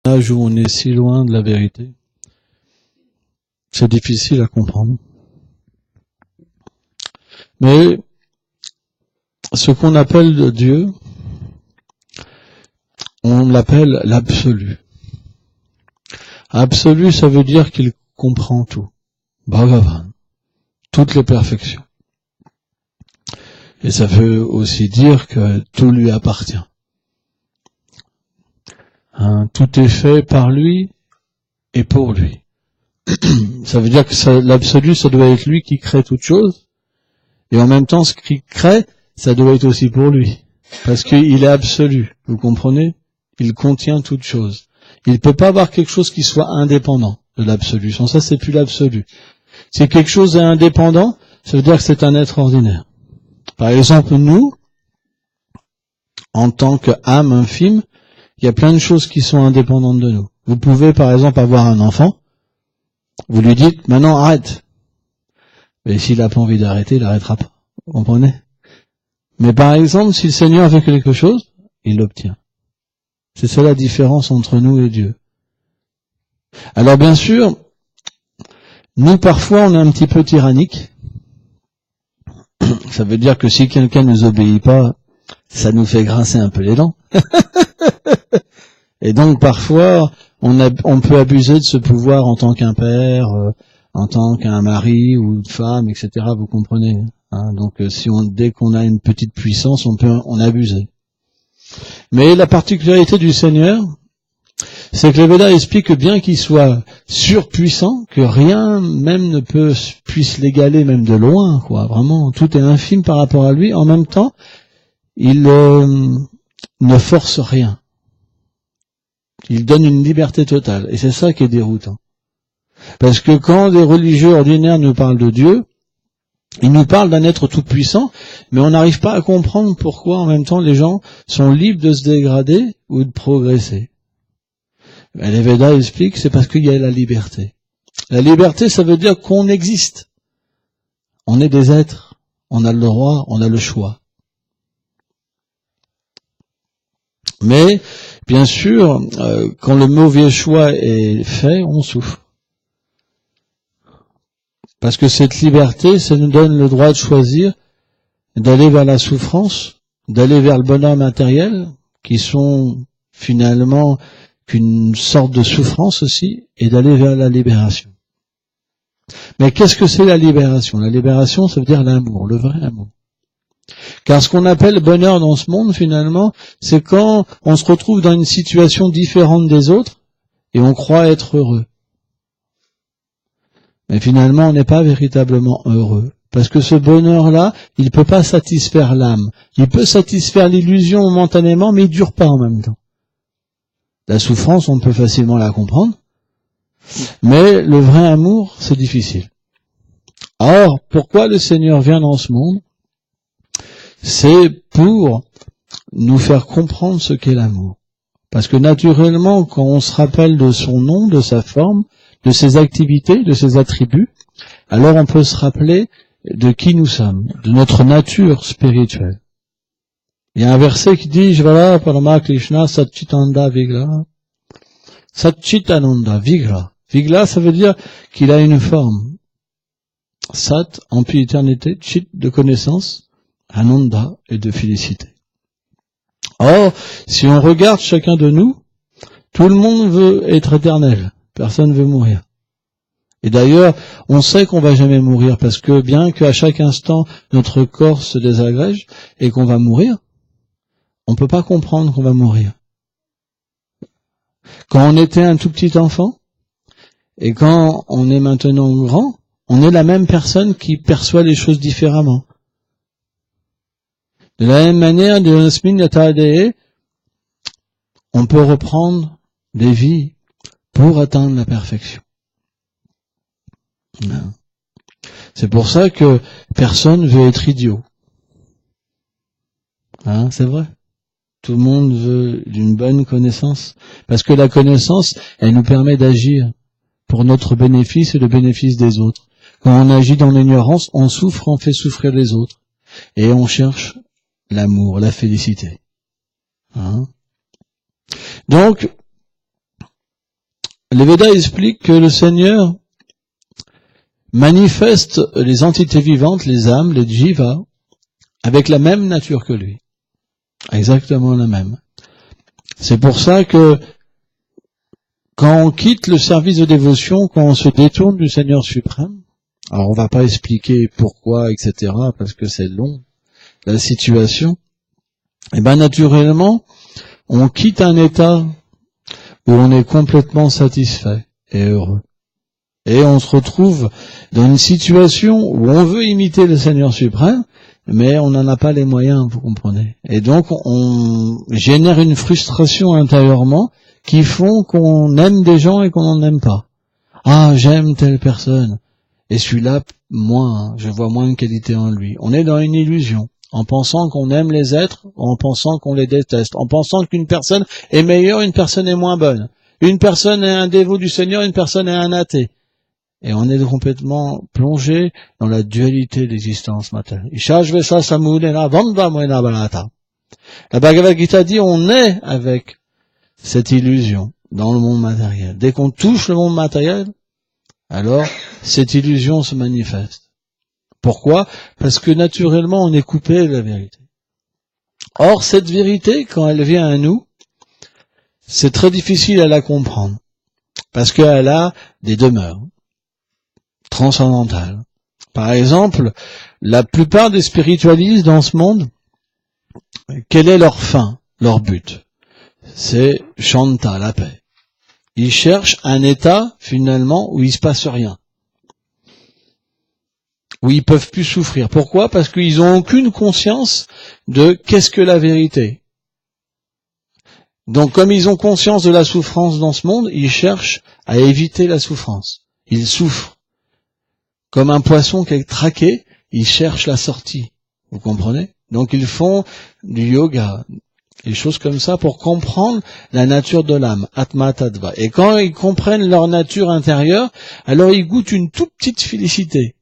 âge où on est si loin de la vérité, c'est difficile à comprendre. Mais ce qu'on appelle Dieu, on l'appelle l'absolu. Absolu, ça veut dire qu'il comprend tout. Bhagavan. Toutes les perfections. Et ça veut aussi dire que tout lui appartient. Tout est fait par lui et pour lui. Ça veut dire que l'absolu, ça doit être lui qui crée toute chose. Et en même temps, ce qu'il crée, ça doit être aussi pour lui. Parce qu'il est absolu. Vous comprenez? Il contient toute chose. Il ne peut pas avoir quelque chose qui soit indépendant de l'absolu. Sans ça, c'est plus l'absolu. Si quelque chose est indépendant, ça veut dire que c'est un être ordinaire. Par exemple, nous, en tant qu'âme infime, il y a plein de choses qui sont indépendantes de nous. Vous pouvez, par exemple, avoir un enfant, vous lui dites, maintenant arrête. Mais s'il n'a pas envie d'arrêter, il n'arrêtera pas. Vous comprenez? Mais par exemple, si le Seigneur fait quelque chose, il l'obtient. C'est ça la différence entre nous et Dieu. Alors bien sûr, nous parfois on est un petit peu tyrannique. Ça veut dire que si quelqu'un ne nous obéit pas, ça nous fait grincer un peu les dents. Et donc parfois, on peut abuser de ce pouvoir en tant qu'un père, en tant qu'un mari ou une femme, etc. Vous comprenez, hein? Donc dès qu'on a une petite puissance, on peut en abuser. Mais la particularité du Seigneur, c'est que les Védas expliquent que bien qu'il soit surpuissant, que rien même ne puisse l'égaler, même de loin, quoi. Vraiment, tout est infime par rapport à lui. En même temps, il ne force rien. Il donne une liberté totale. Et c'est ça qui est déroutant. Parce que quand des religieux ordinaires nous parlent de Dieu, ils nous parlent d'un être tout-puissant, mais on n'arrive pas à comprendre pourquoi en même temps les gens sont libres de se dégrader ou de progresser. Mais les Védas expliquent, c'est parce qu'il y a la liberté. La liberté, ça veut dire qu'on existe. On est des êtres. On a le droit, on a le choix. Mais, bien sûr, quand le mauvais choix est fait, on souffre. Parce que cette liberté, ça nous donne le droit de choisir d'aller vers la souffrance, d'aller vers le bonheur matériel, qui sont finalement qu'une sorte de souffrance aussi, et d'aller vers la libération. Mais qu'est-ce que c'est la libération? La libération, ça veut dire l'amour, le vrai amour. Car ce qu'on appelle bonheur dans ce monde, finalement, c'est quand on se retrouve dans une situation différente des autres, et on croit être heureux. Mais finalement, on n'est pas véritablement heureux. Parce que ce bonheur-là, il ne peut pas satisfaire l'âme. Il peut satisfaire l'illusion momentanément, mais il ne dure pas en même temps. La souffrance, on peut facilement la comprendre. Mais le vrai amour, c'est difficile. Or, pourquoi le Seigneur vient dans ce monde? C'est pour nous faire comprendre ce qu'est l'amour. Parce que naturellement, quand on se rappelle de son nom, de sa forme, de ses activités, de ses attributs, alors on peut se rappeler de qui nous sommes, de notre nature spirituelle. Il y a un verset qui dit, voilà, Parama Krishna Satchitananda Vigla. Satchitananda Vigla. Vigla, ça veut dire qu'il a une forme. Sat, empire éternité, Chit, de connaissance, Ananda, et de félicité. Or, si on regarde chacun de nous, tout le monde veut être éternel. Personne ne veut mourir. Et d'ailleurs, on sait qu'on va jamais mourir parce que bien qu'à chaque instant, notre corps se désagrège et qu'on va mourir, on ne peut pas comprendre qu'on va mourir. Quand on était un tout petit enfant et quand on est maintenant grand, on est la même personne qui perçoit les choses différemment. De la même manière, de l'asmin yatadeh, on peut reprendre des vies pour atteindre la perfection. C'est pour ça que personne veut être idiot. C'est vrai. Tout le monde veut une bonne connaissance. Parce que la connaissance, elle nous permet d'agir pour notre bénéfice et le bénéfice des autres. Quand on agit dans l'ignorance, on souffre, on fait souffrir les autres. Et on cherche l'amour, la félicité. Donc, Les Védas expliquent que le Seigneur manifeste les entités vivantes, les âmes, les jivas, avec la même nature que lui. Exactement la même. C'est pour ça que quand on quitte le service de dévotion, quand on se détourne du Seigneur suprême, alors on va pas expliquer pourquoi, etc., parce que c'est long, la situation, et ben naturellement, on quitte un état où on est complètement satisfait et heureux. Et on se retrouve dans une situation où on veut imiter le Seigneur suprême, mais on n'en a pas les moyens, vous comprenez. Et donc on génère une frustration intérieurement qui font qu'on aime des gens et qu'on n'en aime pas. Ah, j'aime telle personne, et celui-là, moins, je vois moins de qualité en lui. On est dans une illusion, en pensant qu'on aime les êtres, en pensant qu'on les déteste, en pensant qu'une personne est meilleure, une personne est moins bonne. Une personne est un dévot du Seigneur, une personne est un athée. Et on est complètement plongé dans la dualité de l'existence matérielle. La Bhagavad Gita dit on est avec cette illusion dans le monde matériel. Dès qu'on touche le monde matériel, alors cette illusion se manifeste. Pourquoi? Parce que naturellement on est coupé de la vérité. Or cette vérité, quand elle vient à nous, c'est très difficile à la comprendre. Parce qu'elle a des demeures transcendantales. Par exemple, la plupart des spiritualistes dans ce monde, quelle est leur fin, leur but? C'est Shanta, la paix. Ils cherchent un état, finalement, où il se passe rien. Où ils peuvent plus souffrir. Pourquoi? Parce qu'ils n'ont aucune conscience de qu'est-ce que la vérité. Donc, comme ils ont conscience de la souffrance dans ce monde, ils cherchent à éviter la souffrance. Ils souffrent. Comme un poisson qui est traqué, ils cherchent la sortie. Vous comprenez? Donc, ils font du yoga, des choses comme ça pour comprendre la nature de l'âme, Atma Tattva. Et quand ils comprennent leur nature intérieure, alors ils goûtent une toute petite félicité,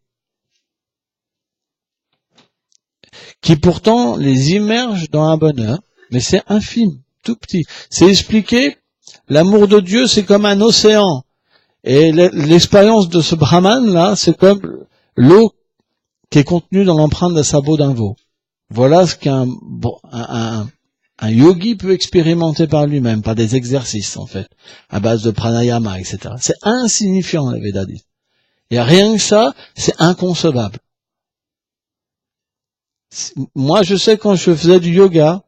qui pourtant les immerge dans un bonheur, mais c'est infime, tout petit. C'est expliqué, l'amour de Dieu c'est comme un océan, et l'expérience de ce brahman-là, c'est comme l'eau qui est contenue dans l'empreinte d'un sabot d'un veau. Voilà ce qu'un yogi peut expérimenter par lui-même, par des exercices en fait, à base de pranayama, etc. C'est insignifiant, les Védas disent. Et rien que ça, c'est inconcevable. Moi, je sais quand je faisais du yoga,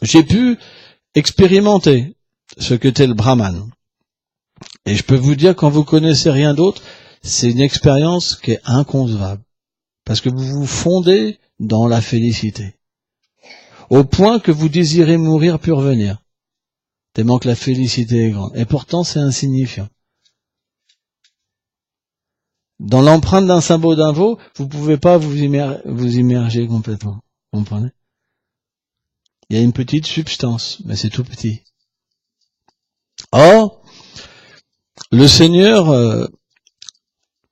j'ai pu expérimenter ce qu'était le Brahman. Et je peux vous dire, quand vous connaissez rien d'autre, c'est une expérience qui est inconcevable. Parce que vous vous fondez dans la félicité. Au point que vous désirez mourir puis revenir. Tellement que la félicité est grande. Et pourtant, c'est insignifiant. Dans l'empreinte d'un sabot d'un veau, vous pouvez pas vous immerger complètement. Vous comprenez? Il y a une petite substance, mais c'est tout petit. Or, le Seigneur,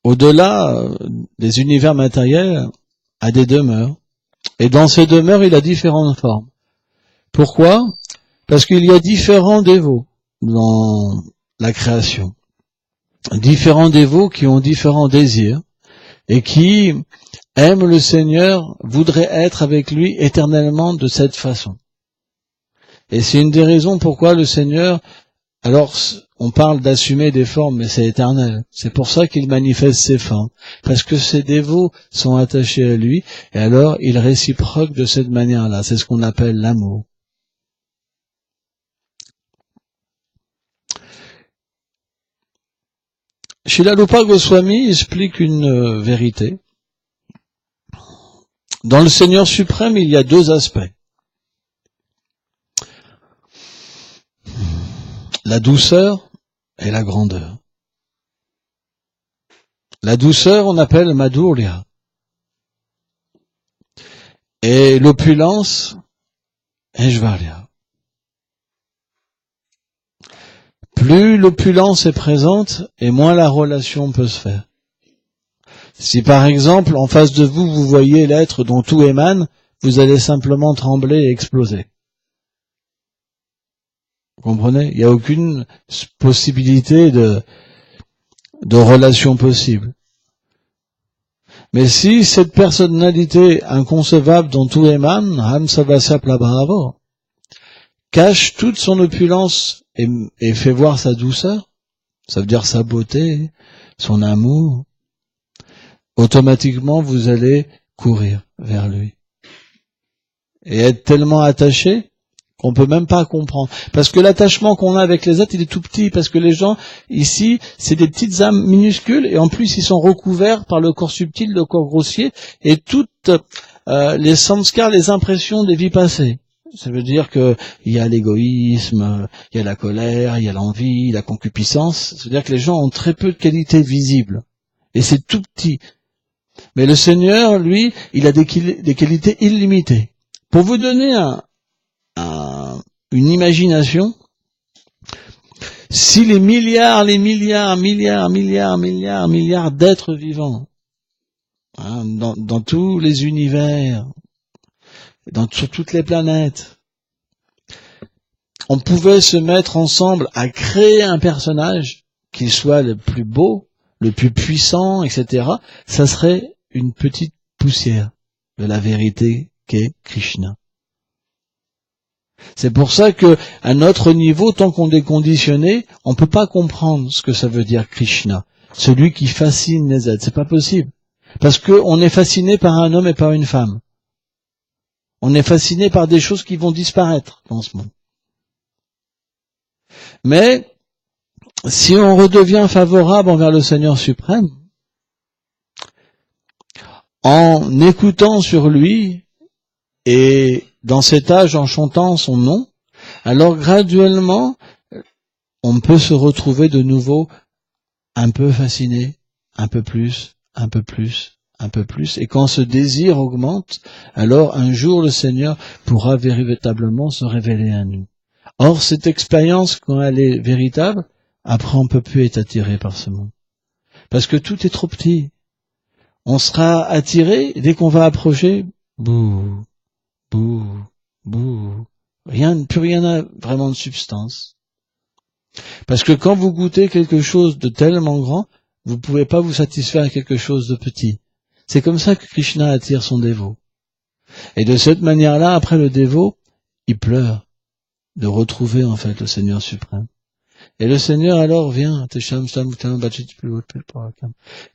au-delà des univers matériels, a des demeures. Et dans ces demeures, il a différentes formes. Pourquoi? Parce qu'il y a différents dévots dans la création. Différents dévots qui ont différents désirs et qui aiment le Seigneur, voudraient être avec lui éternellement de cette façon. Et c'est une des raisons pourquoi le Seigneur, alors on parle d'assumer des formes, mais c'est éternel. C'est pour ça qu'il manifeste ses formes. Parce que ses dévots sont attachés à lui, et alors il réciproque de cette manière-là. C'est ce qu'on appelle l'amour. Srila Rupa Goswami explique une vérité. Dans le Seigneur suprême, il y a deux aspects. La douceur et la grandeur. La douceur, on appelle Madhurya. Et l'opulence, Aishvarya. Plus l'opulence est présente, et moins la relation peut se faire. Si par exemple, en face de vous, vous voyez l'être dont tout émane, vous allez simplement trembler et exploser. Vous comprenez? Il n'y a aucune possibilité de relation possible. Mais si cette personnalité inconcevable dont tout émane, Hamsavasya Plabhavo, cache toute son opulence et fait voir sa douceur, ça veut dire sa beauté, son amour, automatiquement vous allez courir vers lui. Et être tellement attaché qu'on peut même pas comprendre. Parce que l'attachement qu'on a avec les êtres, il est tout petit, parce que les gens, ici, c'est des petites âmes minuscules, et en plus ils sont recouverts par le corps subtil, le corps grossier, et toutes les samskars, les impressions des vies passées. Ça veut dire que il y a l'égoïsme, il y a la colère, il y a l'envie, la concupiscence. Ça veut dire que les gens ont très peu de qualités visibles. Et c'est tout petit. Mais le Seigneur, lui, il a des qualités illimitées. Pour vous donner une imagination, si les milliards d'êtres vivants, hein, dans tous les univers, sur toutes les planètes, on pouvait se mettre ensemble à créer un personnage qui soit le plus beau, le plus puissant, etc., ça serait une petite poussière de la vérité qu'est Krishna. C'est pour ça que, à notre niveau, tant qu'on est conditionné, on peut pas comprendre ce que ça veut dire Krishna, celui qui fascine les êtres. C'est pas possible. Parce que on est fasciné par un homme et par une femme. On est fasciné par des choses qui vont disparaître dans ce monde. Mais, si on redevient favorable envers le Seigneur suprême, en écoutant sur lui, et dans cet âge en chantant son nom, alors graduellement, on peut se retrouver de nouveau un peu fasciné, un peu plus, un peu plus, un peu plus. Et quand ce désir augmente, alors un jour le Seigneur pourra véritablement se révéler à nous. Or, cette expérience, quand elle est véritable, après on ne peut plus être attiré par ce monde. Parce que tout est trop petit. On sera attiré, dès qu'on va approcher, bouh, bouh, bouh. Plus rien n'a vraiment de substance. Parce que quand vous goûtez quelque chose de tellement grand, vous ne pouvez pas vous satisfaire à quelque chose de petit. C'est comme ça que Krishna attire son dévot. Et de cette manière-là, après le dévot, il pleure de retrouver en fait le Seigneur suprême. Et le Seigneur alors vient, le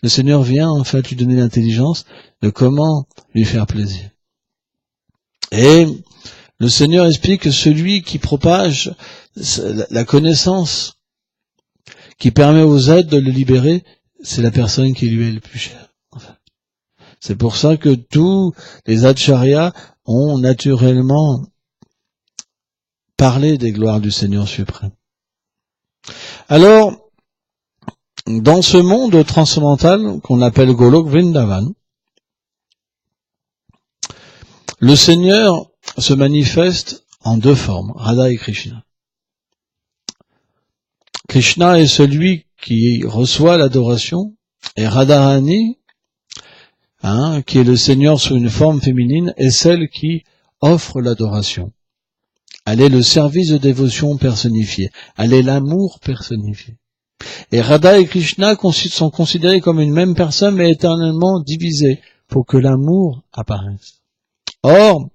Seigneur vient en fait lui donner l'intelligence de comment lui faire plaisir. Et le Seigneur explique que celui qui propage la connaissance, qui permet aux êtres de le libérer, c'est la personne qui lui est le plus chère. Enfin, c'est pour ça que tous les acharyas ont naturellement parlé des gloires du Seigneur suprême. Alors, dans ce monde transcendantal qu'on appelle Golok Vrindavan, le Seigneur se manifeste en deux formes, Radha et Krishna. Krishna est celui qui reçoit l'adoration, et Radharani, qui est le Seigneur sous une forme féminine, est celle qui offre l'adoration. Elle est le service de dévotion personnifié. Elle est l'amour personnifié. Et Radha et Krishna sont considérés comme une même personne, mais éternellement divisés, pour que l'amour apparaisse. Or,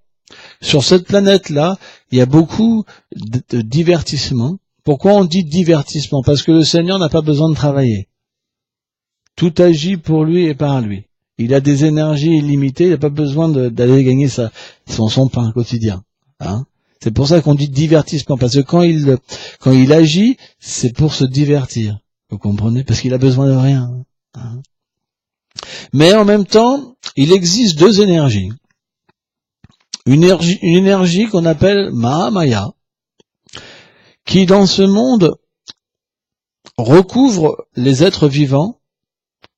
sur cette planète-là, il y a beaucoup de divertissements. Pourquoi on dit divertissement? Parce que le Seigneur n'a pas besoin de travailler. Tout agit pour lui et par lui. Il a des énergies illimitées, il n'a pas besoin d'aller gagner son pain quotidien. C'est pour ça qu'on dit divertissement, parce que quand il agit, c'est pour se divertir. Vous comprenez? Parce qu'il a besoin de rien. Mais en même temps, il existe deux énergies. Une énergie qu'on appelle Mahamaya, qui dans ce monde recouvre les êtres vivants,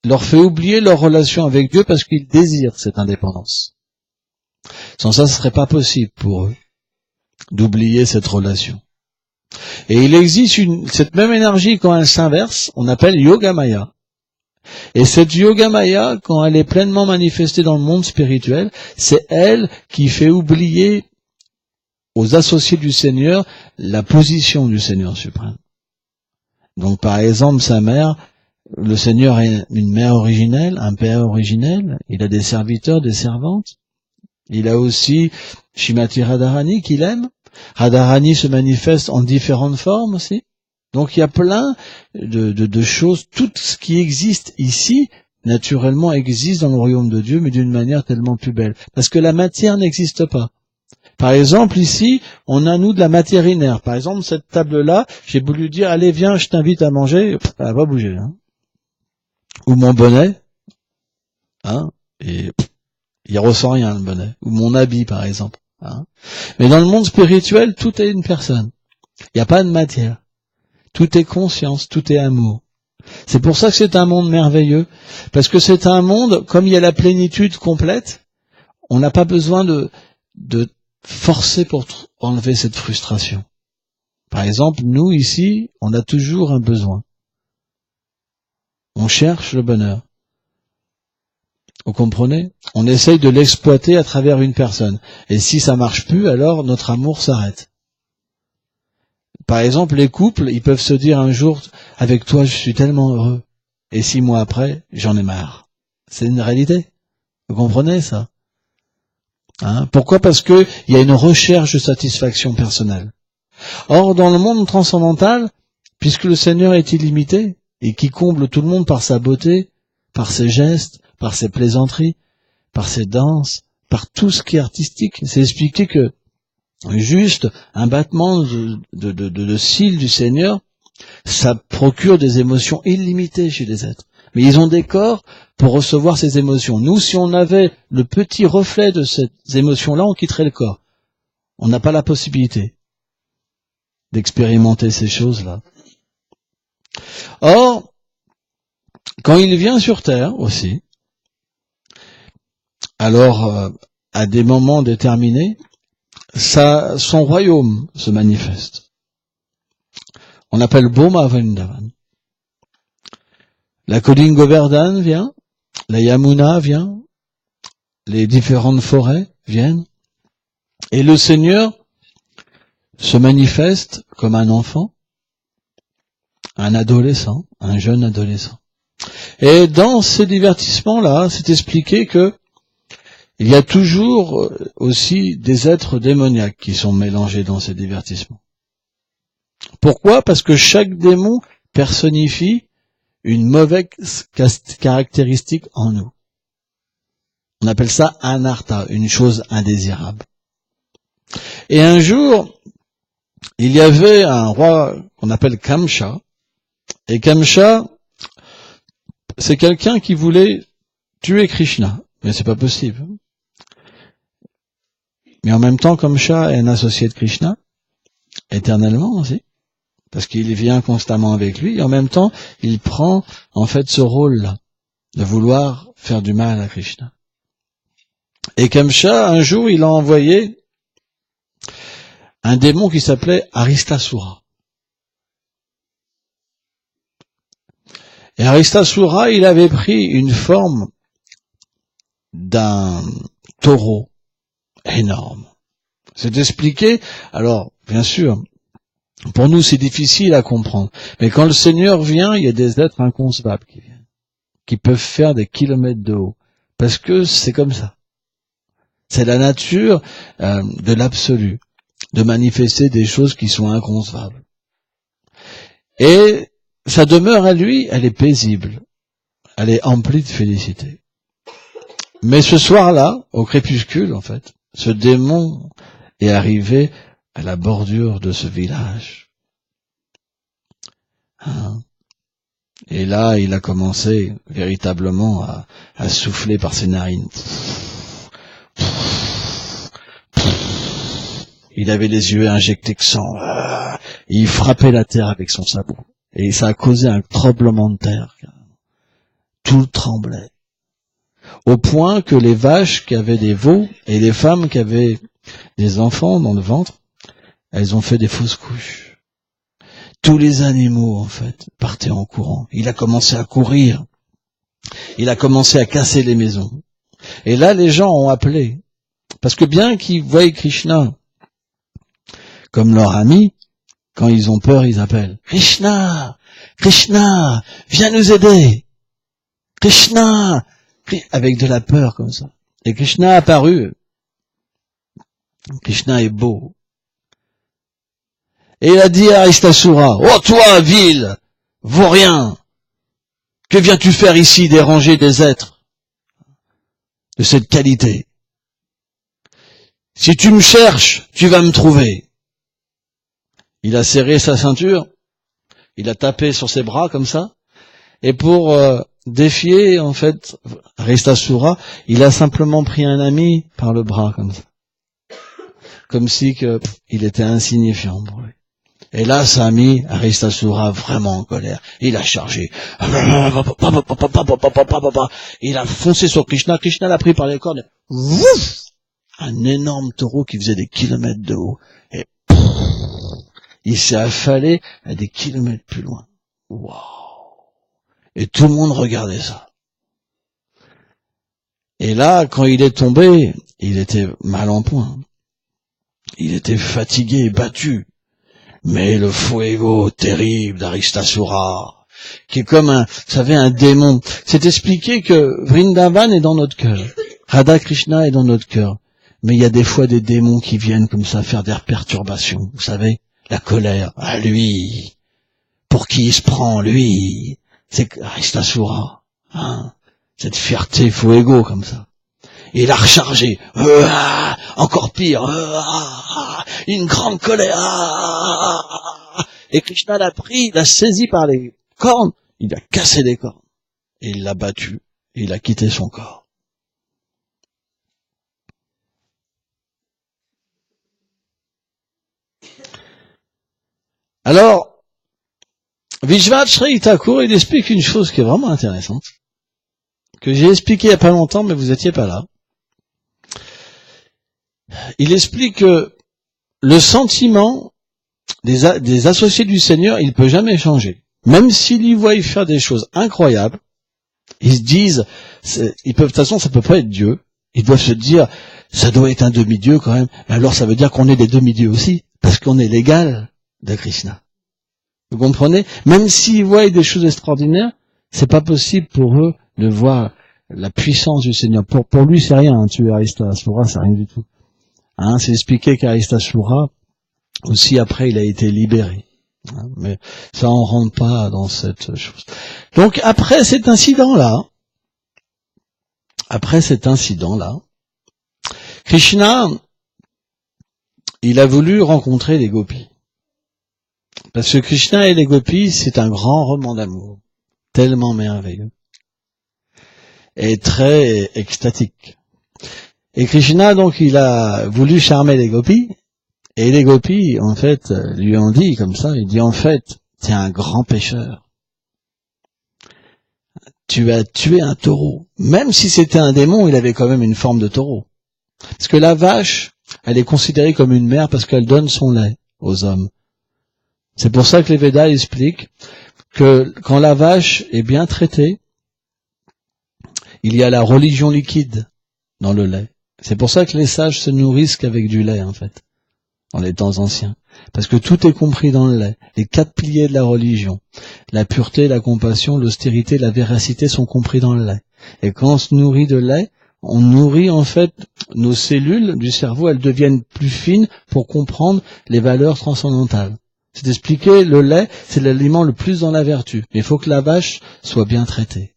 leur fait oublier leur relation avec Dieu parce qu'ils désirent cette indépendance. Sans ça, ce serait pas possible pour eux d'oublier cette relation. Et il existe cette même énergie, quand elle s'inverse, on appelle Yogamaya. Et cette Yogamaya, quand elle est pleinement manifestée dans le monde spirituel, c'est elle qui fait oublier aux associés du Seigneur la position du Seigneur suprême. Donc par exemple, sa mère, le Seigneur est une mère originelle, un père originel, il a des serviteurs, des servantes. Il a aussi Shrimati Radharani qu'il aime. Radharani se manifeste en différentes formes aussi. Donc il y a plein de choses, tout ce qui existe ici, naturellement existe dans le royaume de Dieu, mais d'une manière tellement plus belle. Parce que la matière n'existe pas. Par exemple, ici, on a nous de la matière inerte. Par exemple, cette table-là, j'ai voulu dire, allez, viens, je t'invite à manger, elle va bouger. Hein. Ou mon bonnet, hein, et il ressent rien, le bonnet. Ou mon habit, par exemple. Hein. Mais dans le monde spirituel, tout est une personne. Il n'y a pas de matière. Tout est conscience, tout est amour. C'est pour ça que c'est un monde merveilleux. Parce que c'est un monde, comme il y a la plénitude complète, on n'a pas besoin de forcer pour enlever cette frustration. Par exemple, nous, ici, on a toujours un besoin. On cherche le bonheur. Vous comprenez? On essaye de l'exploiter à travers une personne. Et si ça marche plus, alors notre amour s'arrête. Par exemple, les couples, ils peuvent se dire un jour, avec toi, je suis tellement heureux. Et 6 mois après, j'en ai marre. C'est une réalité. Vous comprenez ça? Hein? Pourquoi? Parce que il y a une recherche de satisfaction personnelle. Or, dans le monde transcendantal, puisque le Seigneur est illimité, et qui comble tout le monde par sa beauté, par ses gestes, par ses plaisanteries, par ses danses, par tout ce qui est artistique, c'est expliqué que juste un battement de cils du Seigneur, ça procure des émotions illimitées chez les êtres. Mais ils ont des corps pour recevoir ces émotions. Nous, si on avait le petit reflet de ces émotions-là, on quitterait le corps. On n'a pas la possibilité d'expérimenter ces choses-là. Or, quand il vient sur Terre aussi, alors à des moments déterminés, son royaume se manifeste. On appelle Bhoma Vrindavan. La colline Govardhan vient, la Yamuna vient, les différentes forêts viennent, et le Seigneur se manifeste comme un enfant, un adolescent, un jeune adolescent. Et dans ces divertissements-là, c'est expliqué que il y a toujours aussi des êtres démoniaques qui sont mélangés dans ces divertissements. Pourquoi? Parce que chaque démon personnifie une mauvaise caractéristique en nous. On appelle ça anartha, une chose indésirable. Et un jour, il y avait un roi qu'on appelle Kamsa, et Kamsa, c'est quelqu'un qui voulait tuer Krishna, mais c'est pas possible. Mais en même temps, Kamsa est un associé de Krishna, éternellement aussi, parce qu'il vient constamment avec lui, et en même temps, il prend en fait ce rôle-là, de vouloir faire du mal à Krishna. Et Kamsa, un jour, il a envoyé un démon qui s'appelait Aristasura. Et Aristasura, il avait pris une forme d'un taureau énorme. C'est expliqué. Alors, bien sûr, pour nous, c'est difficile à comprendre. Mais quand le Seigneur vient, il y a des êtres inconcevables qui viennent, qui peuvent faire des kilomètres de haut. Parce que c'est comme ça. C'est la nature de l'absolu, de manifester des choses qui sont inconcevables. Et sa demeure à lui, elle est paisible. Elle est emplie de félicité. Mais ce soir-là, au crépuscule, en fait, ce démon est arrivé à la bordure de ce village. Hein? Et là, il a commencé véritablement à souffler par ses narines. Il avait les yeux injectés de sang. Il frappait la terre avec son sabot. Et ça a causé un tremblement de terre. Tout tremblait. Au point que les vaches qui avaient des veaux et les femmes qui avaient des enfants dans le ventre, elles ont fait des fausses couches. Tous les animaux, en fait, partaient en courant. Il a commencé à courir. Il a commencé à casser les maisons. Et là, les gens ont appelé. Parce que bien qu'ils voyaient Krishna comme leur ami, quand ils ont peur, ils appellent Krishna, Krishna, viens nous aider, Krishna, avec de la peur comme ça. Et Krishna a apparu. Krishna est beau. Et il a dit à Aristasura, oh toi, vil, vaurien, que viens-tu faire ici déranger des êtres de cette qualité? Si tu me cherches, tu vas me trouver. Il a serré sa ceinture, il a tapé sur ses bras comme ça, et pour défier en fait Aristasura, il a simplement pris un ami par le bras comme ça, comme si il était insignifiant pour lui. Et là, ça a mis Aristasura vraiment en colère. Il a chargé. Il a foncé sur Krishna. Krishna l'a pris par les cornes. Ouf, un énorme taureau qui faisait des kilomètres de haut. Et il s'est affalé à des kilomètres plus loin. Waouh! Et tout le monde regardait ça. Et là, quand il est tombé, il était mal en point. Il était fatigué et battu. Mais le fuego terrible d'Aristasura, qui est comme vous savez, un démon. C'est expliqué que Vrindavan est dans notre cœur. Radha Krishna est dans notre cœur. Mais il y a des fois des démons qui viennent comme ça faire des perturbations. Vous savez, la colère. Ah, lui, pour qui il se prend, lui, c'est Aristasura. Hein, cette fierté fuego comme ça. Et il a rechargé. Encore pire. Une grande colère. Et Krishna l'a pris, l'a saisi par les cornes. Il a cassé les cornes. Et il l'a battu. Et il a quitté son corps. Alors, Vishvacharya Thakur, il explique une chose qui est vraiment intéressante, que j'ai expliqué il n'y a pas longtemps, mais vous n'étiez pas là. Il explique que le sentiment des associés du Seigneur, il ne peut jamais changer. Même s'ils y voient faire des choses incroyables, ils se disent, de toute façon, ça peut pas être Dieu. Ils doivent se dire, ça doit être un demi-dieu quand même. Alors ça veut dire qu'on est des demi-dieux aussi, parce qu'on est l'égal de Krishna. Vous comprenez? Même s'ils voient des choses extraordinaires, c'est pas possible pour eux de voir la puissance du Seigneur. Pour lui, c'est rien, tuer Aristasura, c'est rien du tout. Hein, c'est expliqué qu'Aristasura, aussi après, il a été libéré. Hein, mais ça, on rentre pas dans cette chose. Donc, après cet incident-là, Krishna, il a voulu rencontrer les gopis. Parce que Krishna et les gopis, c'est un grand roman d'amour. Tellement merveilleux. Et très extatique. Et Krishna, donc, il a voulu charmer les gopis, et les gopis, en fait, lui ont dit comme ça, il dit, en fait, t'es un grand pécheur. Tu as tué un taureau. Même si c'était un démon, il avait quand même une forme de taureau. Parce que la vache, elle est considérée comme une mère parce qu'elle donne son lait aux hommes. C'est pour ça que les Védas expliquent que quand la vache est bien traitée, il y a la religion liquide dans le lait. C'est pour ça que les sages se nourrissent qu'avec du lait, en fait, dans les temps anciens. Parce que tout est compris dans le lait. Les 4 piliers de la religion. La pureté, la compassion, l'austérité, la véracité sont compris dans le lait. Et quand on se nourrit de lait, on nourrit en fait nos cellules du cerveau, elles deviennent plus fines pour comprendre les valeurs transcendantales. C'est expliqué, le lait, c'est l'aliment le plus dans la vertu. Mais il faut que la vache soit bien traitée.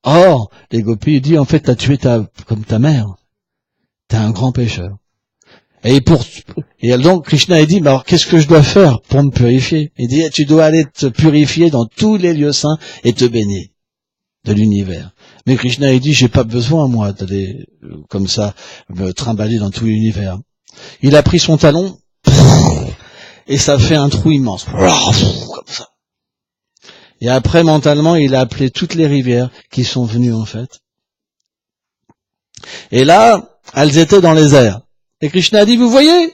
Or, les gopis disent, en fait, t'as tué comme ta mère. T'es un grand pécheur. Et donc, Krishna a dit, bah, alors, qu'est-ce que je dois faire pour me purifier? Il dit, tu dois aller te purifier dans tous les lieux saints et te baigner de l'univers. Mais Krishna a dit, j'ai pas besoin, moi, d'aller, comme ça, me trimballer dans tout l'univers. Il a pris son talon, et ça fait un trou immense. Comme ça. Et après, mentalement, il a appelé toutes les rivières qui sont venues, en fait. Et là, elles étaient dans les airs. Et Krishna a dit, vous voyez,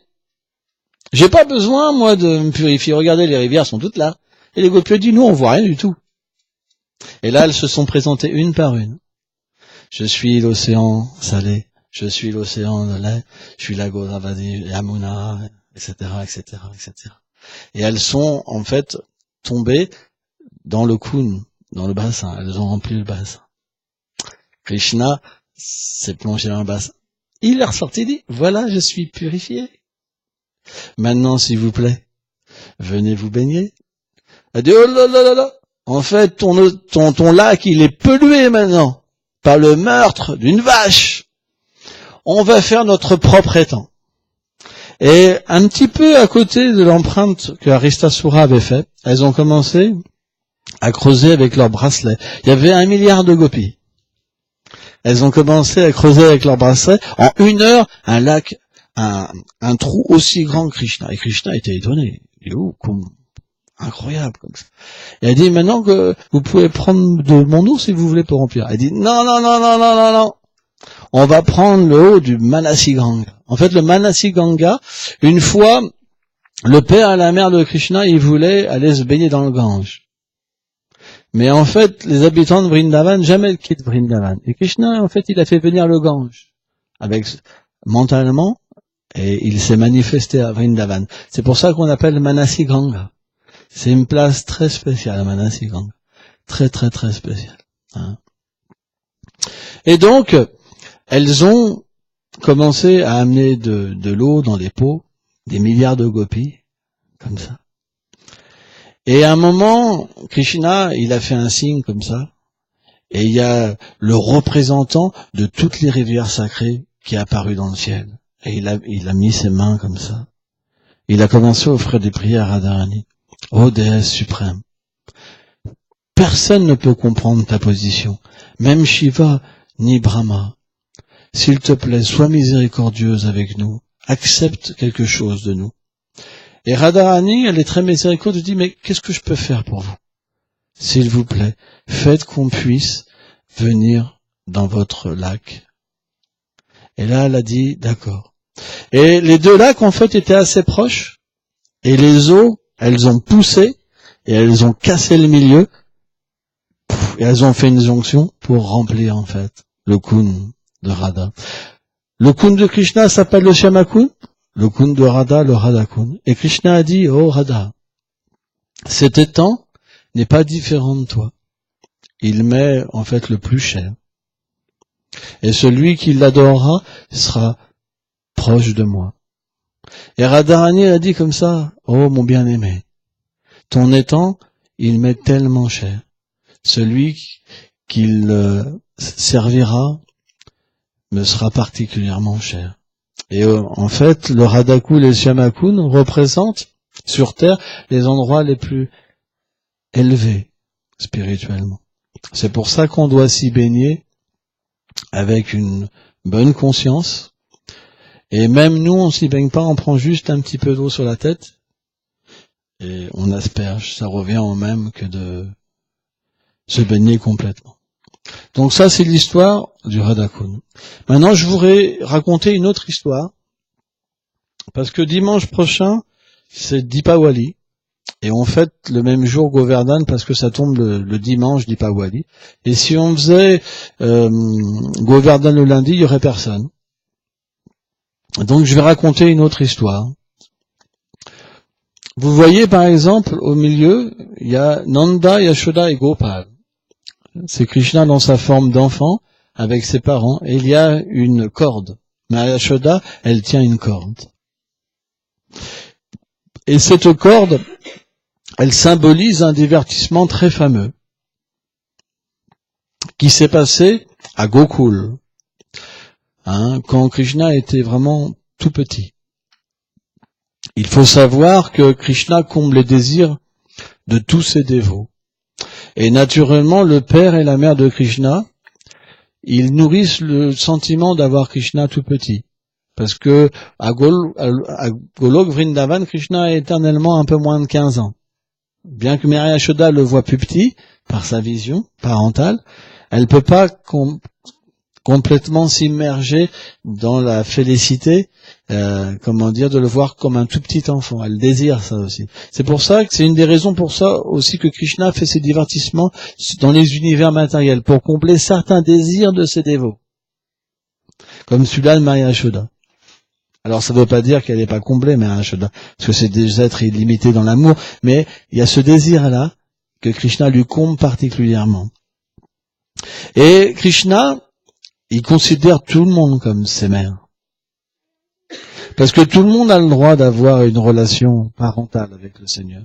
j'ai pas besoin, moi, de me purifier. Regardez, les rivières sont toutes là. Et les gopis ont dit, nous, on voit rien du tout. Et là, elles se sont présentées une par une. Je suis l'océan salé. Je suis l'océan de lait. Je suis la Godavari, Yamuna, etc., etc., etc. Et elles sont, en fait, tombées dans le Kund, dans le bassin. Elles ont rempli le bassin. Krishna s'est plongé dans le bassin. Il est ressorti, il dit, voilà, je suis purifié. Maintenant, s'il vous plaît, venez vous baigner. Elle dit, oh là là là là, en fait, ton lac, il est pollué maintenant, par le meurtre d'une vache. On va faire notre propre étang. Et un petit peu à côté de l'empreinte que Aristasura avait faite, elles ont commencé à creuser avec leurs bracelets. Il y avait 1 milliard de gopis. Elles ont commencé à creuser avec leurs bracelets. En 1 heure, un lac, un trou aussi grand que Krishna. Et Krishna était étonné. Il dit, oh, incroyable comme ça. Et elle dit, maintenant que vous pouvez prendre de mon eau si vous voulez pour remplir. Elle dit, non, non, non, non, non, non, non. On va prendre le eau du Manasi Ganga. En fait, le Manasi Ganga, une fois, le père et la mère de Krishna, ils voulaient aller se baigner dans le Gange. Mais en fait, les habitants de Vrindavan jamais ne quittent Vrindavan. Et Krishna, en fait, il a fait venir le Gange, mentalement, et il s'est manifesté à Vrindavan. C'est pour ça qu'on appelle Manasi Ganga. C'est une place très spéciale, Manasi Ganga. Très, très, très spéciale. Hein. Et donc, elles ont commencé à amener de l'eau dans des pots, des milliards de gopis, comme ça. Et à un moment, Krishna, il a fait un signe comme ça, et il y a le représentant de toutes les rivières sacrées qui est apparu dans le ciel. Et il a mis ses mains comme ça. Il a commencé à offrir des prières à Radharani. Ô déesse suprême, personne ne peut comprendre ta position, même Shiva ni Brahma. S'il te plaît, sois miséricordieuse avec nous, accepte quelque chose de nous. Et Radharani, elle est très miséricordieuse, dit, mais qu'est-ce que je peux faire pour vous? S'il vous plaît, faites qu'on puisse venir dans votre lac. Et là, elle a dit, d'accord. Et les 2 lacs, en fait, étaient assez proches, et les eaux, elles ont poussé, et elles ont cassé le milieu, et elles ont fait une jonction pour remplir, en fait, le Kund de Radha. Le Kund de Krishna s'appelle le Shyamakund, le Kund de Radha, le Radhakund. Et Krishna a dit, oh Radha, cet étang n'est pas différent de toi. Il m'est en fait le plus cher. Et celui qui l'adorera sera proche de moi. Et Radharani a dit comme ça, oh mon bien-aimé, ton étang, il m'est tellement cher. Celui qu'il servira me sera particulièrement cher. Et en fait, le Radhakund et le Shyamakund représentent sur Terre les endroits les plus élevés spirituellement. C'est pour ça qu'on doit s'y baigner avec une bonne conscience. Et même nous, on s'y baigne pas, on prend juste un petit peu d'eau sur la tête et on asperge. Ça revient au même que de se baigner complètement. Donc ça, c'est l'histoire du Radhakund. Maintenant, je voudrais raconter une autre histoire, parce que dimanche prochain, c'est Dipawali, et on fête le même jour Govardhan, parce que ça tombe le dimanche Dipawali. Et si on faisait Govardhan le lundi, il y aurait personne. Donc je vais raconter une autre histoire. Vous voyez par exemple, au milieu, il y a Nanda, Yashoda et Gopal. C'est Krishna dans sa forme d'enfant, avec ses parents, et il y a une corde. Mais Yashoda, elle tient une corde. Et cette corde, elle symbolise un divertissement très fameux, qui s'est passé à Gokul, quand Krishna était vraiment tout petit. Il faut savoir que Krishna comble les désirs de tous ses dévots. Et naturellement, le père et la mère de Krishna, ils nourrissent le sentiment d'avoir Krishna tout petit. Parce que à Golok Vrindavan, Krishna est éternellement un peu moins de 15 ans. Bien que Mary Yashoda le voit plus petit, par sa vision parentale, elle peut pas complètement s'immerger dans la félicité, de le voir comme un tout petit enfant. Elle désire ça aussi. C'est pour ça que c'est une des raisons pour ça aussi que Krishna fait ses divertissements dans les univers matériels, pour combler certains désirs de ses dévots. Comme celui-là de Mary Yashoda. Alors ça ne veut pas dire qu'elle n'est pas comblée, Mère Yashoda, parce que c'est des êtres illimités dans l'amour, mais il y a ce désir-là que Krishna lui comble particulièrement. Et Krishna, il considère tout le monde comme ses mères. Parce que tout le monde a le droit d'avoir une relation parentale avec le Seigneur.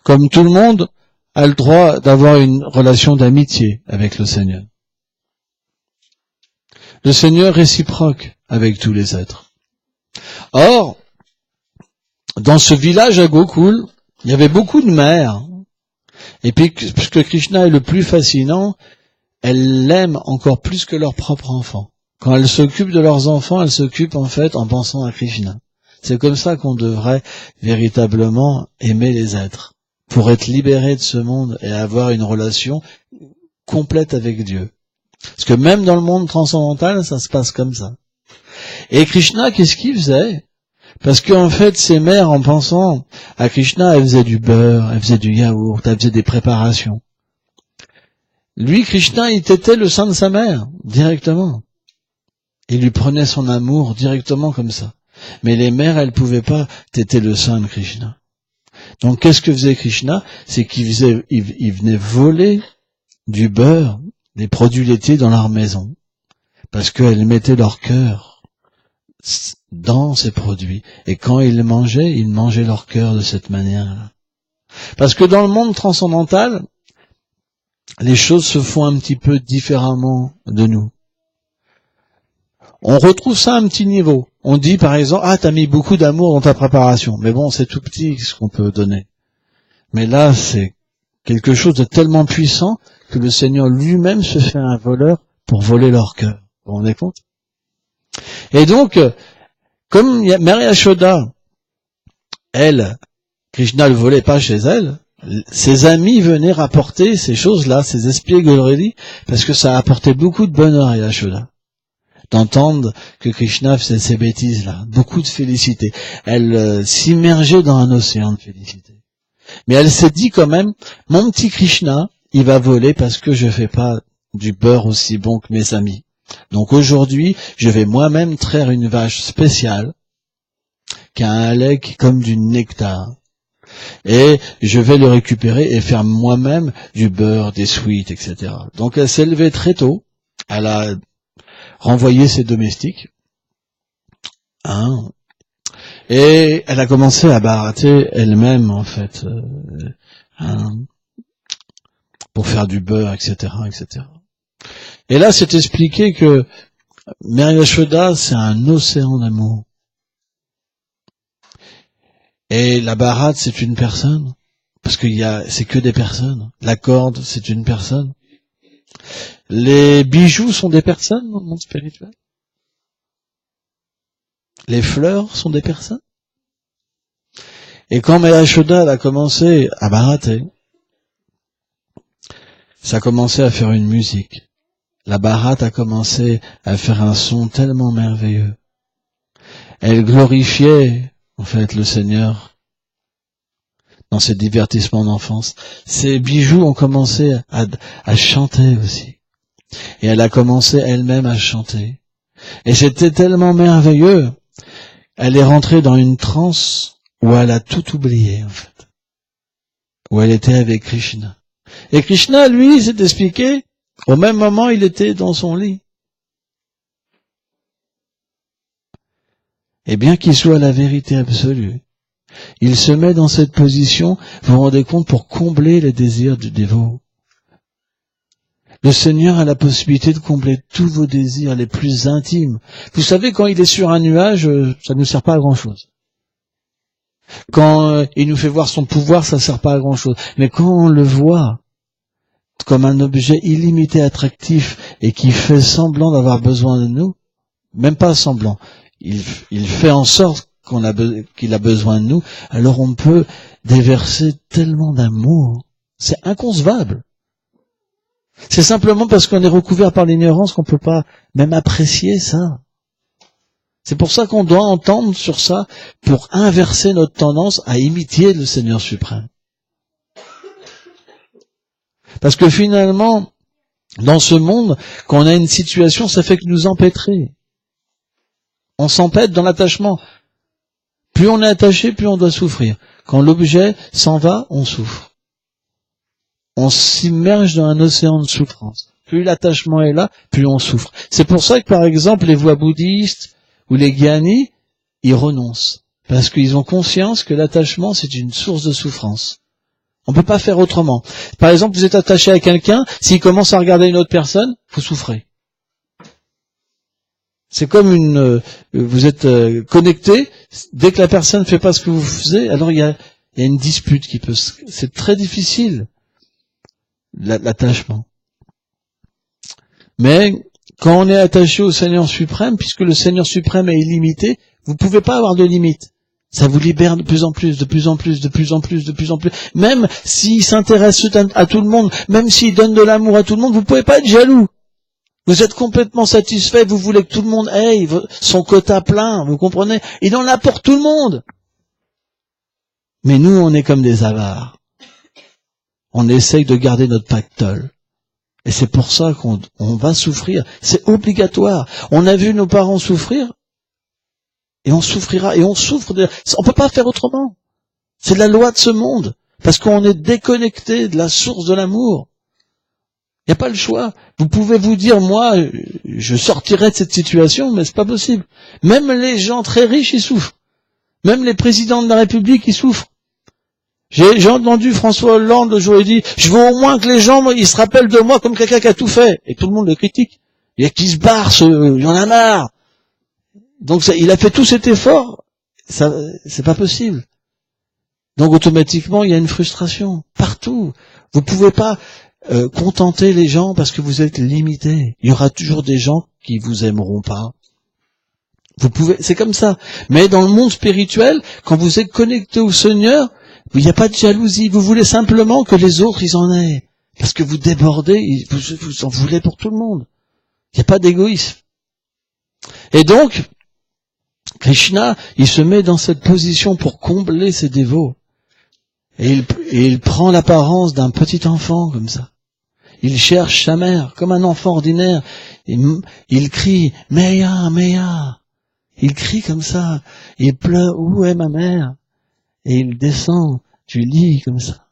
Comme tout le monde a le droit d'avoir une relation d'amitié avec le Seigneur. Le Seigneur réciproque avec tous les êtres. Or, dans ce village à Gokul, il y avait beaucoup de mères. Et puis, puisque Krishna est le plus fascinant, elles l'aiment encore plus que leurs propres enfants. Quand elles s'occupent de leurs enfants, elles s'occupent en fait en pensant à Krishna. C'est comme ça qu'on devrait véritablement aimer les êtres, pour être libéré de ce monde et avoir une relation complète avec Dieu. Parce que même dans le monde transcendantal, ça se passe comme ça. Et Krishna, qu'est-ce qu'il faisait? Parce qu'en fait, ces mères, en pensant à Krishna, elles faisaient du beurre, elles faisaient du yaourt, elles faisaient des préparations. Lui, Krishna, il tétait le sein de sa mère, directement. Il lui prenait son amour directement comme ça. Mais les mères, elles pouvaient pas téter le sein de Krishna. Donc, qu'est-ce que faisait Krishna? C'est qu'il venait voler du beurre, des produits laitiers dans leur maison. Parce qu'elles mettaient leur cœur dans ces produits. Et quand ils mangeaient leur cœur de cette manière-là. Parce que dans le monde transcendantal, les choses se font un petit peu différemment de nous. On retrouve ça à un petit niveau. On dit par exemple, t'as mis beaucoup d'amour dans ta préparation. Mais bon, c'est tout petit ce qu'on peut donner. Mais là, c'est quelque chose de tellement puissant que le Seigneur lui-même se fait un voleur pour voler leur cœur. Vous vous rendez compte? Et donc, comme Mère Yashoda, elle, Krishna ne le volait pas chez elle, ses amis venaient rapporter ces choses-là, ces espiègleries, parce que ça apportait beaucoup de bonheur à Yashoda. D'entendre que Krishna faisait ces bêtises-là. Beaucoup de félicité. Elle s'immergeait dans un océan de félicité. Mais elle s'est dit quand même, mon petit Krishna, il va voler parce que je fais pas du beurre aussi bon que mes amis. Donc aujourd'hui, je vais moi-même traire une vache spéciale, qui a un lait qui est comme du nectar. Et je vais le récupérer et faire moi-même du beurre, des sweets, etc. Donc elle s'est levée très tôt. Elle a renvoyé ses domestiques. Et elle a commencé à barater elle-même, en fait, pour faire du beurre, etc., etc. Et là, c'est expliqué que Mère Yashoda, c'est un océan d'amour. Et la baratte, c'est une personne. Parce c'est que des personnes. La corde, c'est une personne. Les bijoux sont des personnes dans le monde spirituel. Les fleurs sont des personnes. Et quand Mère Yashoda a commencé à barater, ça a commencé à faire une musique. La baratte a commencé à faire un son tellement merveilleux. Elle glorifiait, en fait, le Seigneur dans ses divertissements d'enfance. Ses bijoux ont commencé à chanter aussi. Et elle a commencé elle-même à chanter. Et c'était tellement merveilleux. Elle est rentrée dans une transe où elle a tout oublié, en fait. Où elle était avec Krishna. Et Krishna, lui, s'est expliqué, au même moment, il était dans son lit. Et bien qu'il soit la vérité absolue, il se met dans cette position, vous vous rendez compte, pour combler les désirs du dévot. Le Seigneur a la possibilité de combler tous vos désirs les plus intimes. Vous savez, quand il est sur un nuage, ça ne nous sert pas à grand-chose. Quand il nous fait voir son pouvoir, ça ne sert pas à grand-chose. Mais quand on le voit comme un objet illimité attractif et qui fait semblant d'avoir besoin de nous, même pas semblant, il fait en sorte qu'il a besoin de nous, alors on peut déverser tellement d'amour. C'est inconcevable. C'est simplement parce qu'on est recouvert par l'ignorance qu'on peut pas même apprécier ça. C'est pour ça qu'on doit entendre sur ça pour inverser notre tendance à imiter le Seigneur suprême. Parce que finalement, dans ce monde, quand on a une situation, ça fait que nous empêtrer. On s'empête dans l'attachement. Plus on est attaché, plus on doit souffrir. Quand l'objet s'en va, on souffre. On s'immerge dans un océan de souffrance. Plus l'attachement est là, plus on souffre. C'est pour ça que, par exemple, les voies bouddhistes ou les gyanis, ils renoncent. Parce qu'ils ont conscience que l'attachement, c'est une source de souffrance. On ne peut pas faire autrement. Par exemple, vous êtes attaché à quelqu'un, s'il commence à regarder une autre personne, vous souffrez. C'est comme vous êtes connecté, dès que la personne ne fait pas ce que vous faisiez, alors il y a une dispute qui peut... C'est très difficile, l'attachement. Mais quand on est attaché au Seigneur suprême, puisque le Seigneur suprême est illimité, vous ne pouvez pas avoir de limite. Ça vous libère de plus en plus, de plus en plus, de plus en plus, de plus en plus. Même s'il s'intéresse à tout le monde, même s'il donne de l'amour à tout le monde, vous ne pouvez pas être jaloux. Vous êtes complètement satisfait, vous voulez que tout le monde ait son quota plein, vous comprenez? Il en a pour tout le monde. Mais nous, on est comme des avares. On essaye de garder notre pactole. Et c'est pour ça qu'on va souffrir. C'est obligatoire. On a vu nos parents souffrir, et on souffrira, et on souffre. On peut pas faire autrement. C'est la loi de ce monde, parce qu'on est déconnecté de la source de l'amour. Il n'y a pas le choix. Vous pouvez vous dire, moi, je sortirai de cette situation, mais c'est pas possible. Même les gens très riches, ils souffrent. Même les présidents de la République, ils souffrent. J'ai entendu François Hollande le jour, il dit, je veux au moins que les gens, ils se rappellent de moi comme quelqu'un qui a tout fait. Et tout le monde le critique. Il y a qui se barre, il y en a marre. Donc il a fait tout cet effort. Ça, c'est pas possible. Donc automatiquement, il y a une frustration. Partout. Vous pouvez pas contenter les gens parce que vous êtes limité. Il y aura toujours des gens qui vous aimeront pas. C'est comme ça. Mais dans le monde spirituel, quand vous êtes connecté au Seigneur, il n'y a pas de jalousie. Vous voulez simplement que les autres, ils en aient. Parce que vous débordez, vous en voulez pour tout le monde. Il n'y a pas d'égoïsme. Et donc, Krishna, il se met dans cette position pour combler ses dévots. Et il prend l'apparence d'un petit enfant comme ça. Il cherche sa mère, comme un enfant ordinaire. Il crie, « Meya, Meya !» Il crie comme ça. Il pleure, « Où est ma mère ?» Et il descend du lit comme ça.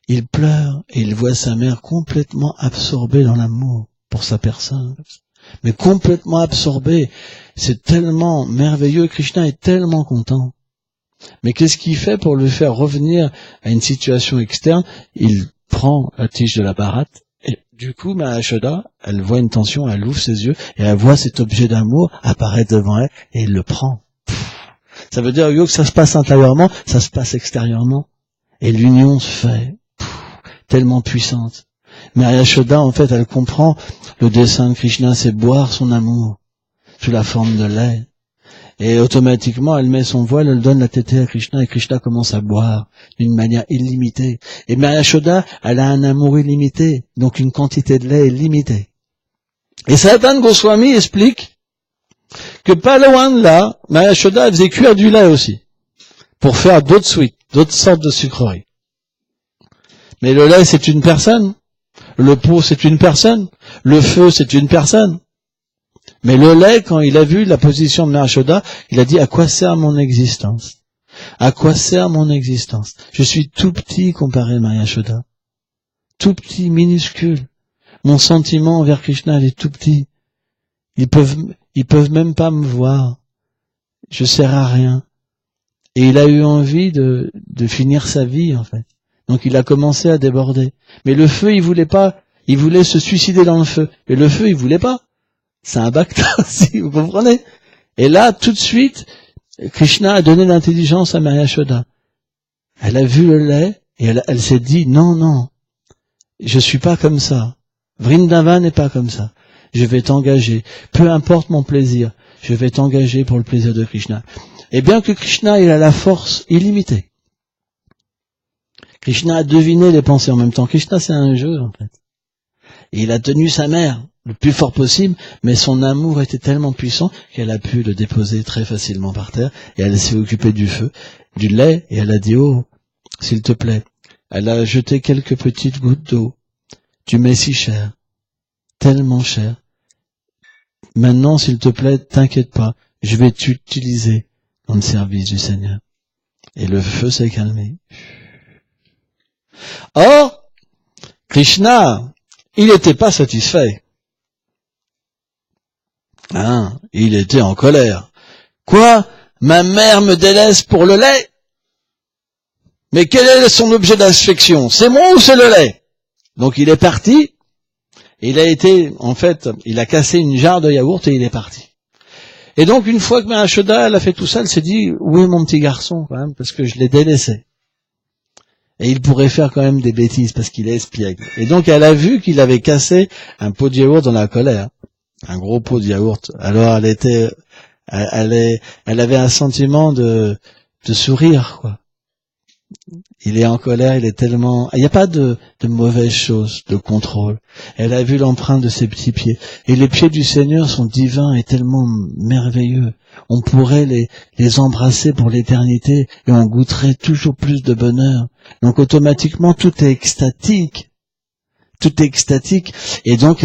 Il pleure et il voit sa mère complètement absorbée dans l'amour pour sa personne. Mais complètement absorbée. C'est tellement merveilleux. Krishna est tellement content. Mais qu'est-ce qu'il fait pour le faire revenir à une situation externe? Il prend la tige de la bharate, et du coup, Mahashoda, elle voit une tension, elle ouvre ses yeux, et elle voit cet objet d'amour apparaître devant elle, et il le prend. Ça veut dire, au lieu que ça se passe intérieurement, ça se passe extérieurement. Et l'union se fait, tellement puissante. Mahashoda, en fait, elle comprend le dessein de Krishna, c'est boire son amour, sous la forme de lait. Et automatiquement, elle met son voile, elle donne la tétée à Krishna, et Krishna commence à boire d'une manière illimitée. Et Mahashoda, elle a un amour illimité, donc une quantité de lait illimitée. Et Sanatana Goswami explique que pas loin de là, Mahashoda faisait cuire du lait aussi, pour faire d'autres sweets, d'autres sortes de sucreries. Mais le lait, c'est une personne. Le pot, c'est une personne. Le feu, c'est une personne. Mais le lait, quand il a vu la position de Mahashoda, il a dit, à quoi sert mon existence? À quoi sert mon existence? Je suis tout petit comparé à Mahashoda. Tout petit, minuscule. Mon sentiment envers Krishna, il est tout petit. Ils peuvent même pas me voir. Je sers à rien. Et il a eu envie de finir sa vie, en fait. Donc il a commencé à déborder. Mais le feu, il voulait pas. Il voulait se suicider dans le feu. Et le feu, il voulait pas. C'est un bhakta aussi, vous comprenez? Et là, tout de suite, Krishna a donné l'intelligence à Mahashoda. Elle a vu le lait, et elle s'est dit, non, je suis pas comme ça. Vrindavan n'est pas comme ça. Je vais t'engager. Peu importe mon plaisir, je vais t'engager pour le plaisir de Krishna. Et bien que Krishna, il a la force illimitée. Krishna a deviné les pensées en même temps. Krishna, c'est un jeu, en fait. Et il a tenu sa mère le plus fort possible, mais son amour était tellement puissant qu'elle a pu le déposer très facilement par terre, et elle s'est occupée du feu, du lait, et elle a dit, oh, s'il te plaît. Elle a jeté quelques petites gouttes d'eau. Tu m'es si cher, tellement cher. Maintenant, s'il te plaît, t'inquiète pas, je vais t'utiliser dans le service du Seigneur. Et le feu s'est calmé. Or, Krishna, il n'était pas satisfait. Il était en colère. Quoi? Ma mère me délaisse pour le lait? Mais quel est son objet d'affection? C'est moi ou c'est le lait? Donc il est parti. Il a cassé une jarre de yaourt et il est parti. Et donc une fois que Mahashoda, elle a fait tout ça, elle s'est dit, où est mon petit garçon quand même, parce que je l'ai délaissé. Et il pourrait faire quand même des bêtises parce qu'il est espiègle. Et donc elle a vu qu'il avait cassé un pot de yaourt dans la colère. Un gros pot de yaourt. Alors elle avait un sentiment de sourire, quoi. Il est en colère, il n'y a pas de mauvaises choses, de contrôle. Elle a vu l'empreinte de ses petits pieds. Et les pieds du Seigneur sont divins et tellement merveilleux. On pourrait les embrasser pour l'éternité et on goûterait toujours plus de bonheur. Donc automatiquement, tout est extatique. Tout est extatique. Et donc,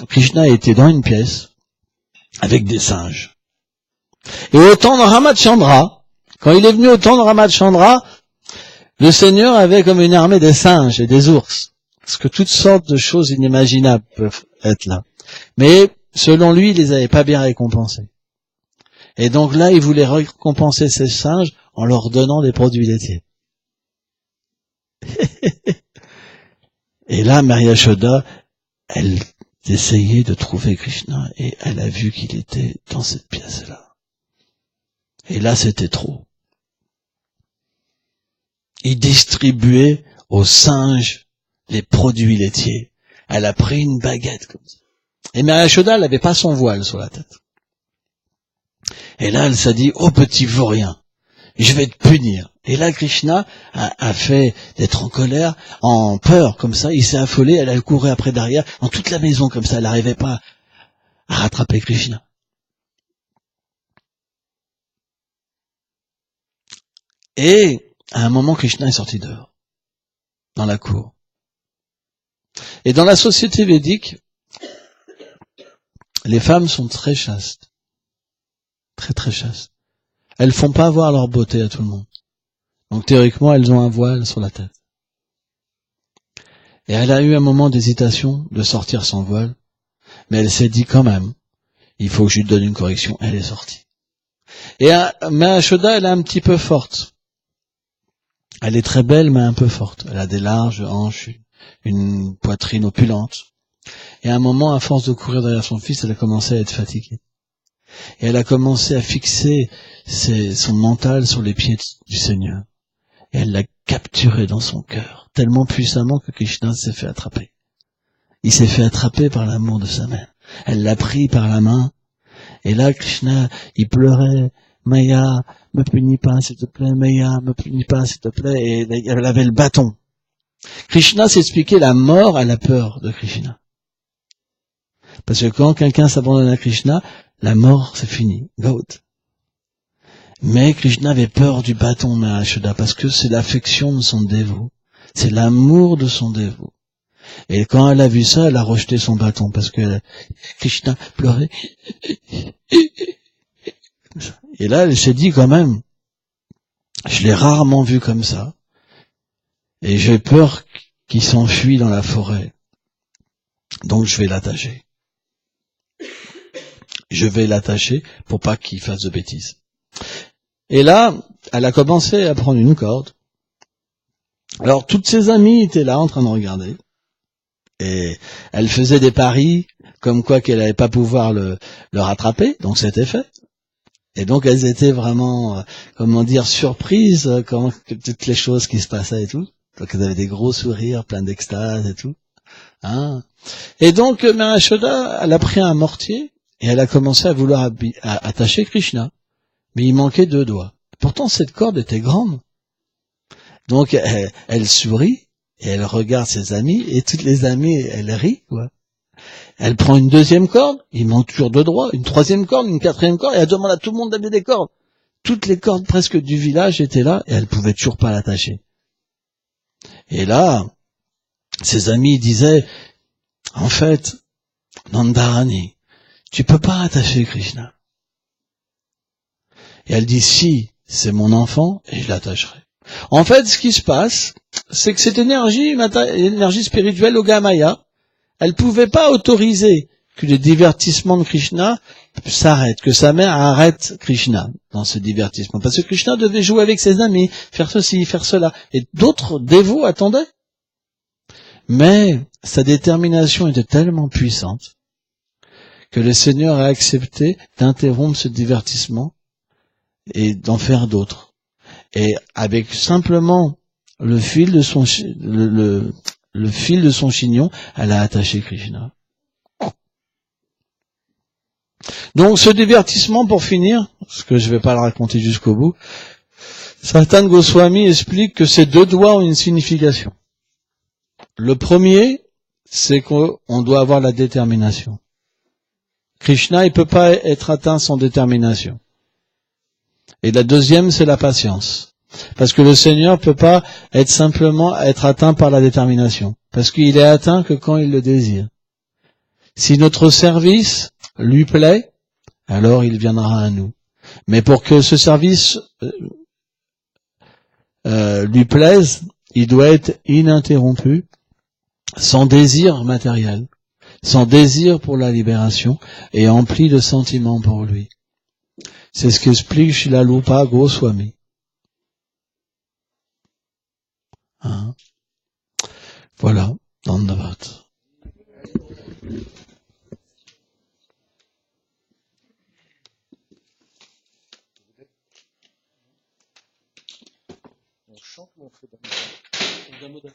Krishna était dans une pièce avec des singes. Et au temps de Ramachandra, quand il est venu au temps de Ramachandra, le Seigneur avait comme une armée des singes et des ours. Parce que toutes sortes de choses inimaginables peuvent être là. Mais, selon lui, il les avait pas bien récompensés. Et donc là, il voulait récompenser ces singes en leur donnant des produits laitiers. Et là, Maria Yashoda, elle essayait de trouver Krishna et elle a vu qu'il était dans cette pièce-là. Et là, c'était trop. Il distribuait aux singes les produits laitiers. Elle a pris une baguette comme ça. Et Maria Yashoda, elle n'avait pas son voile sur la tête. Et là, elle s'est dit, oh petit vaurien, je vais te punir. Et là, Krishna a fait d'être en colère, en peur, comme ça, il s'est affolé, elle a couru après derrière, dans toute la maison, comme ça, elle n'arrivait pas à rattraper Krishna. Et, à un moment, Krishna est sorti dehors, dans la cour. Et dans la société védique, les femmes sont très chastes. Très très chastes. Elles font pas voir leur beauté à tout le monde. Donc théoriquement, elles ont un voile sur la tête. Et elle a eu un moment d'hésitation de sortir sans voile, mais elle s'est dit quand même, il faut que je lui donne une correction. Elle est sortie. Et Mahashoda, elle est un petit peu forte. Elle est très belle, mais un peu forte. Elle a des larges hanches, une poitrine opulente. Et à un moment, à force de courir derrière son fils, elle a commencé à être fatiguée. Et elle a commencé à fixer son mental sur les pieds du Seigneur. Et elle l'a capturé dans son cœur, tellement puissamment que Krishna s'est fait attraper. Il s'est fait attraper par l'amour de sa mère. Elle l'a pris par la main. Et là, Krishna, il pleurait. Maya, me punis pas, s'il te plaît. Maya, me punis pas, s'il te plaît. Et elle avait le bâton. Krishna s'expliquait la mort à la peur de Krishna. Parce que quand quelqu'un s'abandonne à Krishna, la mort, c'est fini. Go. Mais Krishna avait peur du bâton de Mahashoda parce que c'est l'affection de son dévot. C'est l'amour de son dévot. Et quand elle a vu ça, elle a rejeté son bâton parce que Krishna pleurait. Et là, elle s'est dit quand même, je l'ai rarement vu comme ça. Et j'ai peur qu'il s'enfuit dans la forêt. Donc je vais l'attacher. Je vais l'attacher pour pas qu'il fasse de bêtises. Et là, elle a commencé à prendre une corde. Alors, toutes ses amies étaient là en train de regarder. Et elle faisait des paris, comme quoi qu'elle n'allait pas pouvoir le rattraper. Donc, c'était fait. Et donc, elles étaient vraiment, surprises, toutes les choses qui se passaient et tout. Donc, elles avaient des gros sourires, plein d'extase et tout. Et donc, Mahashoda, elle a pris un mortier et elle a commencé à vouloir attacher Krishna. Mais il manquait 2 doigts. Pourtant, cette corde était grande. Donc, elle sourit, et elle regarde ses amis, et toutes les amies, elles rient, quoi. Elle prend une 2e corde, il manque toujours 2 doigts, une 3e corde, une 4e corde, et elle demande à tout le monde d'amener des cordes. Toutes les cordes presque du village étaient là, et elle pouvait toujours pas l'attacher. Et là, ses amis disaient, en fait, Nandarani, tu peux pas attacher Krishna. Et elle dit, si, c'est mon enfant, et je l'attacherai. En fait, ce qui se passe, c'est que cette énergie spirituelle, Yogamaya, elle pouvait pas autoriser que les divertissements de Krishna s'arrêtent, que sa mère arrête Krishna dans ce divertissement. Parce que Krishna devait jouer avec ses amis, faire ceci, faire cela. Et d'autres dévots attendaient. Mais sa détermination était tellement puissante que le Seigneur a accepté d'interrompre ce divertissement et d'en faire d'autres. Et avec simplement le fil de son chignon, elle a attaché Krishna. Donc ce divertissement, pour finir, parce que je ne vais pas le raconter jusqu'au bout, Sanatana Goswami explique que ces deux doigts ont une signification. Le premier, c'est qu'on doit avoir la détermination. Krishna, il peut pas être atteint sans détermination. Et la deuxième, c'est la patience. Parce que le Seigneur peut pas être atteint par la détermination. Parce qu'il est atteint que quand il le désire. Si notre service lui plaît, alors il viendra à nous. Mais pour que ce service lui plaise, il doit être ininterrompu, sans désir matériel, sans désir pour la libération, et empli de sentiments pour lui. C'est ce qu'explique Srila Rupa Goswami. Hein? Voilà, Dandavat. On chante ou on fait Damodar?